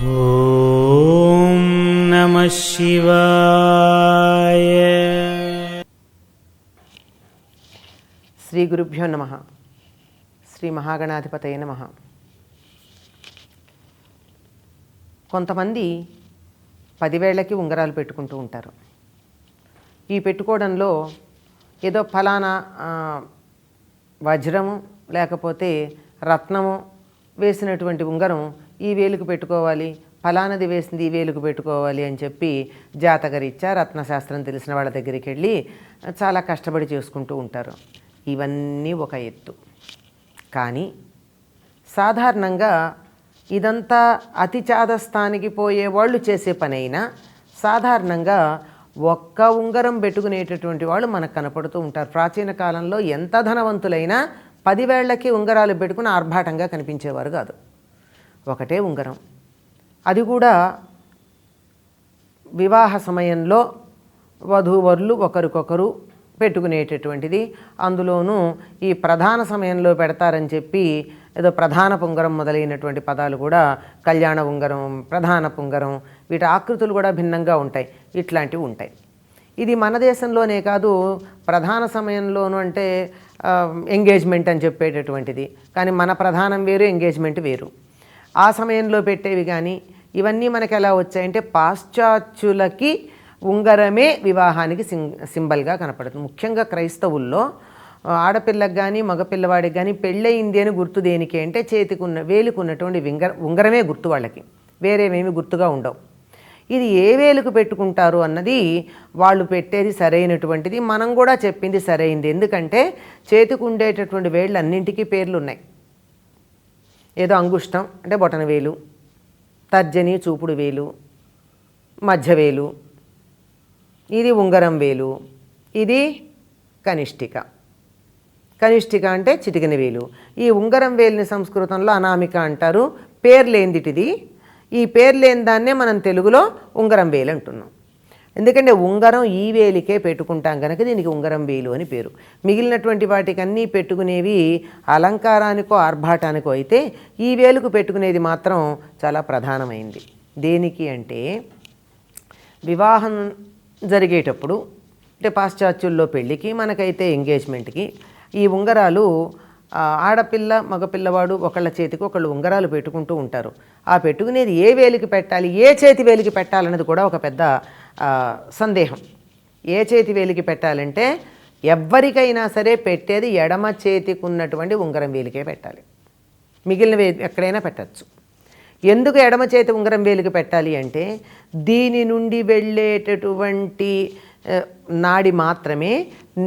ఓం నమః శివాయ. శ్రీ గురుభ్యో నమః. శ్రీ మహాగణాధిపతయే నమః. కొంతమంది 10 వేళ్లకి ఉంగరాలు పెట్టుకుంటూ ఉంటారు. ఈ పెట్టుకోవడంలో ఏదో ఫలానా వజ్రము లేకపోతే రత్నము వేసినటువంటి ఉంగరం ఈ వేలుకు పెట్టుకోవాలి, ఫలానది వేసింది ఈ వేలుకు పెట్టుకోవాలి అని చెప్పి జాతకరీత్యా రత్నశాస్త్రం తెలిసిన వాళ్ళ దగ్గరికి వెళ్ళి చాలా కష్టపడి చేసుకుంటూ ఉంటారు. ఇవన్నీ ఒక ఎత్తు. కానీ సాధారణంగా ఇదంతా అతి చాదస్తానికి పోయే వాళ్ళు చేసే పని అయినా సాధారణంగా ఒక్క ఉంగరం పెట్టుకునేటటువంటి వాళ్ళు మనకు కనపడుతూ ఉంటారు. ప్రాచీన కాలంలో ఎంత ధనవంతులైనా 10 వేళ్లకి ఉంగరాలు పెట్టుకుని ఆర్భాటంగా కనిపించేవారు కాదు. ఒకటే ఉంగరం, అది కూడా వివాహ సమయంలో వధూవరులు ఒకరికొకరు పెట్టుకునేటటువంటిది. అందులోనూ ఈ ప్రధాన సమయంలో పెడతారని చెప్పి ఏదో ప్రధాన ఉంగరం మొదలైనటువంటి పదాలు కూడా కళ్యాణ ఉంగరం, ప్రధాన ఉంగరం, వీటి ఆకృతులు కూడా భిన్నంగా ఉంటాయి. ఇట్లాంటివి ఉంటాయి. ఇది మన దేశంలోనే కాదు, ప్రధాన సమయంలోనూ అంటే ఎంగేజ్మెంట్ అని చెప్పేటటువంటిది. కానీ మన ప్రధానం వేరు, ఎంగేజ్మెంట్ వేరు. ఆ సమయంలో పెట్టేవి కానీ ఇవన్నీ మనకు ఎలా వచ్చాయంటే పాశ్చాత్యులకి ఉంగరమే వివాహానికి సింబల్గా కనపడుతుంది. ముఖ్యంగా క్రైస్తవుల్లో ఆడపిల్లకు కానీ మగపిల్లవాడికి కానీ పెళ్ళయింది అని గుర్తు దేనికి అంటే వేలుకు ఉన్నటువంటి ఉంగరమే గుర్తు. వాళ్ళకి వేరేవేమి గుర్తుగా ఉండవు. ఇది ఏ వేలుకు పెట్టుకుంటారు అన్నది వాళ్ళు పెట్టేది సరైనటువంటిది. మనం కూడా చెప్పింది సరైంది. ఎందుకంటే చేతికి ఉండేటటువంటి వేళ్ళు అన్నింటికీ పేర్లు ఉన్నాయి. ఏదో అంగుష్టం అంటే బొటన వేలు, తర్జని చూపుడు వేలు, మధ్యవేలు, ఇది ఉంగరం వేలు, ఇది కనిష్ఠిక. కనిష్ఠిక అంటే చిటికెన వేలు. ఈ ఉంగరం వేలుని సంస్కృతంలో అనామిక అంటారు. పేర్లేందిటిది. ఈ పేర్లేని దాన్నే మనం తెలుగులో ఉంగరం వేలు అంటున్నాం. ఎందుకంటే ఉంగరం ఈ వేలికే పెట్టుకుంటాం కనుక దీనికి ఉంగరం వేలు అని పేరు. మిగిలినటువంటి వాటికన్నీ పెట్టుకునేవి అలంకారానికో ఆర్భాటానికో అయితే ఈ వేలుకు పెట్టుకునేది మాత్రం చాలా ప్రధానమైంది. దేనికి అంటే వివాహం జరిగేటప్పుడు అంటే పాశ్చాత్యుల్లో పెళ్ళికి, మనకైతే ఎంగేజ్మెంట్కి ఈ ఉంగరాలు ఆడపిల్ల మగపిల్లవాడు ఒకళ్ళ చేతికి ఒకళ్ళు ఉంగరాలు పెట్టుకుంటూ ఉంటారు. ఆ పెట్టుకునేది ఏ వేలికి పెట్టాలి, ఏ చేతి వేలికి పెట్టాలన్నది కూడా ఒక పెద్ద సందేహం. ఏ చేతి వేలికి పెట్టాలంటే ఎవ్వరికైనా సరే పెట్టేది ఎడమ చేతికి ఉన్నటువంటి ఉంగరం వేలికే పెట్టాలి. మిగిలిన ఎక్కడైనా పెట్టచ్చు. ఎందుకు ఎడమ చేతి ఉంగరం వేలికి పెట్టాలి అంటే దీని నుండి వెళ్ళేటటువంటి నాడి మాత్రమే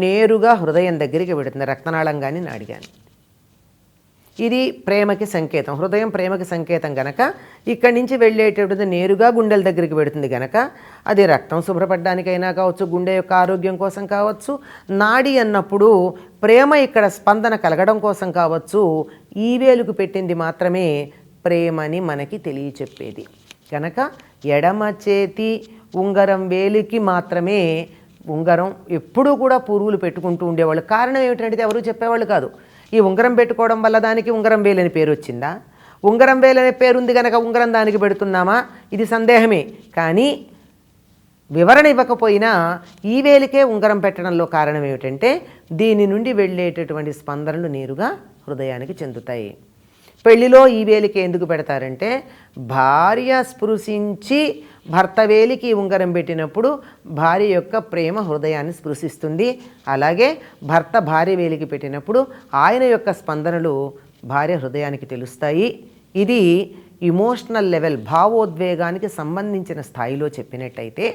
నేరుగా హృదయం దగ్గరికి పెడుతుంది, రక్తనాళం కానీ నాడి కానీ. ఇది ప్రేమకి సంకేతం. హృదయం ప్రేమకి సంకేతం గనక ఇక్కడి నుంచి వెళ్ళేటటువంటిది నేరుగా గుండెల దగ్గరికి పెడుతుంది గనక అది రక్తం శుభ్రపడడానికైనా కావచ్చు, గుండె యొక్క ఆరోగ్యం కోసం కావచ్చు, నాడి అన్నప్పుడు ప్రేమ ఇక్కడ స్పందన కలగడం కోసం కావచ్చు, ఈ వేలుకు పెట్టింది మాత్రమే ప్రేమని మనకి తెలియచెప్పేది. కనుక ఎడమ చేతి ఉంగరం వేలికి మాత్రమే ఉంగరం ఎప్పుడూ కూడా పూర్వులు పెట్టుకుంటూ ఉండేవాళ్ళు. కారణం ఏమిటంటే ఎవరు చెప్పేవాళ్ళు కాదు. ఈ ఉంగరం పెట్టుకోవడం వల్ల దానికి ఉంగరం వేలని పేరు వచ్చిందా, ఉంగరం వేలనే పేరుంది కనుక ఉంగరం దానికి పెడుతున్నామా, ఇది సందేహమే. కానీ వివరణ ఇవ్వకపోయినా ఈ వేలికే ఉంగరం పెట్టడంలో కారణం ఏమిటంటే దీని నుండి వెళ్ళేటటువంటి స్పందనలు నేరుగా హృదయానికి చెందుతాయి. పెళ్లిలో ఈ వేలికి ఎందుకు పెడతారంటే భార్య స్పృశించి భర్త వేలికి ఉంగరం పెట్టినప్పుడు భార్య యొక్క ప్రేమ హృదయాన్ని స్పృశిస్తుంది. అలాగే భర్త భార్య వేలికి పెట్టినప్పుడు ఆయన యొక్క స్పందనలు భార్య హృదయానికి తెలుస్తాయి. ఇది ఇమోషనల్ లెవెల్, భావోద్వేగానికి సంబంధించిన స్థాయిలో చెప్పినట్టయితే,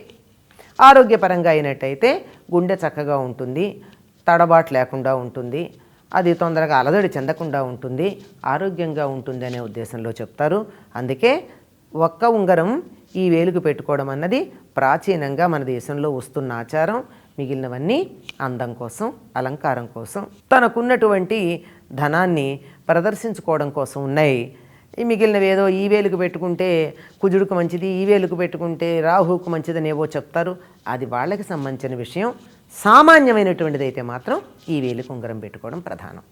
ఆరోగ్యపరంగా అయినట్టయితే గుండె చక్కగా ఉంటుంది, తడబాటు లేకుండా ఉంటుంది, అది తొందరగా అలజడి చెందకుండా ఉంటుంది, ఆరోగ్యంగా ఉంటుంది అనే ఉద్దేశంలో చెప్తారు. అందుకే ఒక్క ఉంగరం ఈ వేలుకు పెట్టుకోవడం అన్నది ప్రాచీనంగా మన దేశంలో వస్తున్న ఆచారం. మిగిలినవన్నీ అందం కోసం, అలంకారం కోసం, తనకున్నటువంటి ధనాన్ని ప్రదర్శించుకోవడం కోసం ఉన్నాయి. ఈ మిగిలినవి ఏదో ఈ వేలుకు పెట్టుకుంటే కుజుడుకు మంచిది, ఈ వేలుకు పెట్టుకుంటే రాహుకు మంచిదనేవో చెప్తారు. అది వాళ్ళకి సంబంధించిన విషయం. సామాన్యమైనటువంటిది అయితే మాత్రం ఈ వేలుకు ఉంగరం పెట్టుకోవడం ప్రధానం.